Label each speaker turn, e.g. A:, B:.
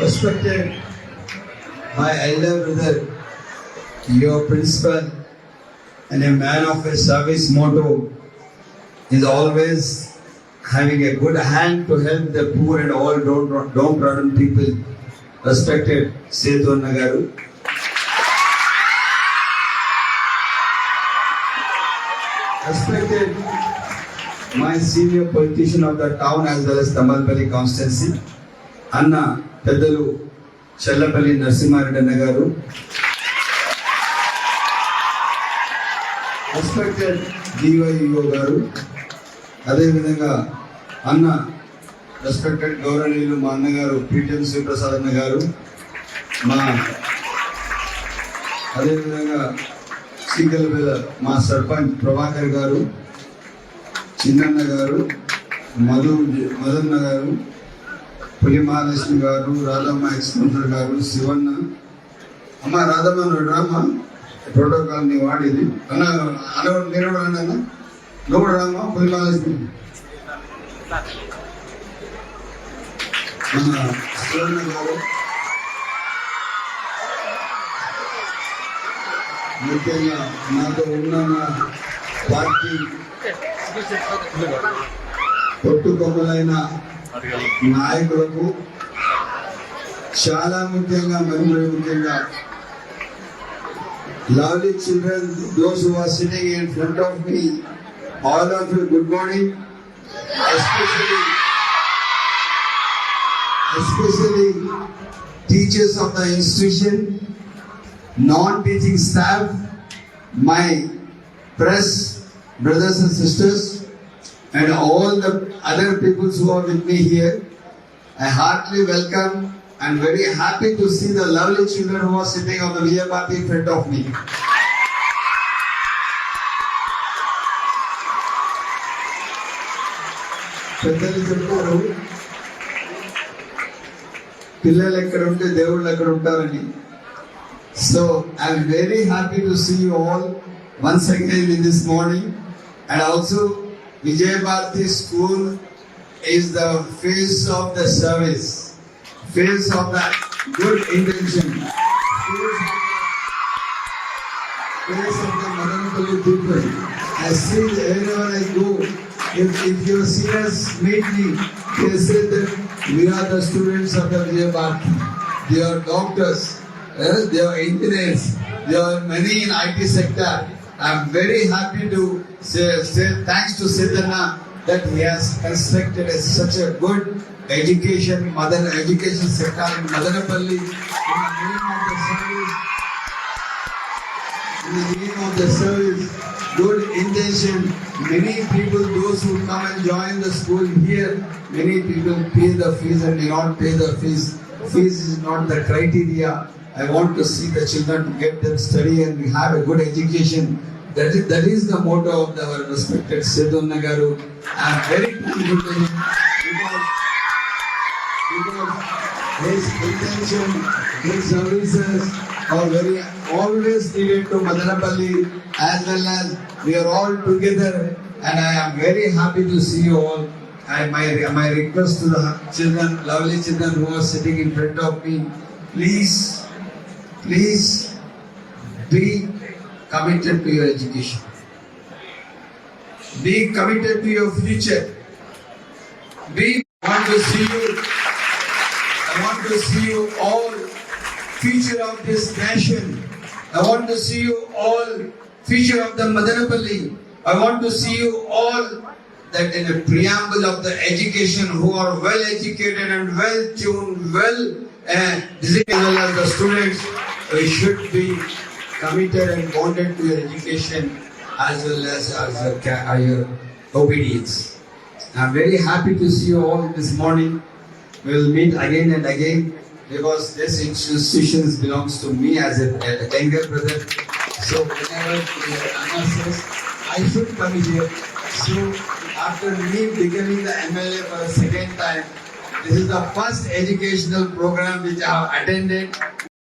A: Respected my elder brother, your principal and a man of a service motto is always having a good hand to help the poor and all downtrodden people. Respected Setu Nagaru. Respected my senior politician of the town as well as Tamalpalli constituency, Anna Peddalu Chellapalli Narsimhareddy Nagaru. Respected DYO Garu, అదే విధంగా అన్న respected గౌరవనీయులు మా అన్నగారు PTM Sriprasad అన్న గారు, మా అదేవిధంగా శ్రీకల్పేద మా సర్పంచ్ ప్రభాకర్ గారు, చిన్నన్న గారు, మదన్న గారు, పులి మహాలక్ష్మి గారు, రాధమ్మ ఎక్స్ప్రెసర్ గారు, శివన్న అమ్మ రాధమ్మ రామ్మ ప్రోటోకాల్ ని వాడేది అన్న అనవరు మీరు అన్న నువ్వు కూడా రామ్మ పులి మహాలక్ష్మి శివన్న గారు, ముఖ్యంగా నాతో ఉన్న పార్టీ పొట్టుకొమ్మలైన నాయకులకు చాలా ముఖ్యంగా మరి ముఖ్యంగా lovely children, those who are sitting in front of me, all of you good morning, especially teachers of the institution, non-teaching staff, my press brothers and sisters, and all the other people who are with me here. I heartily welcome and very happy to see the lovely children who are sitting on the Vijayabharati in front of me. పెద్దలు చెప్పారు పిల్లలు ఎక్కడ ఉంటే దేవుళ్ళు ఎక్కడ ఉంటారని. So I am very happy to see you all once again in this morning, and also Vijayabharati school is the face of the service, face of the good intention, face of the Madanapalli people. I see wherever I go, if your seniors meet me, they say that we are the students of the Vijayabharati. They are doctors, they are engineers, they are many in IT sector. I am very happy to say thanks to Siddhana that he has constructed such a good education sector in Madanapalli in the name of the service, good intention. Many people, those who come and join the school here, many people pay the fees and do not pay the fees. Fees is not the criteria. I want to see the children to get them study and have a good education. That is the motto of our respected Setu Nagaru. I am very thankful to him because his intention, his services are very always needed to Madanapalli, as well as we are all together, and I am very happy to see you all. My request to the children, lovely children who are sitting in front of me, please be committed to your education. Be committed to your future. I want to see you all future of this nation. I want to see you all future of the Madanapalli. I want to see you all that in a preamble of the education who are well educated and well tuned, well disciplined as the students. We should be committed and bonded to your education as well as your obedience. I am very happy to see you all this morning. We will meet again and again because this institution belongs to me as a younger brother. So whenever Anna says I should come here, so after me becoming the MLA for the second time, this is the first educational program which I have attended,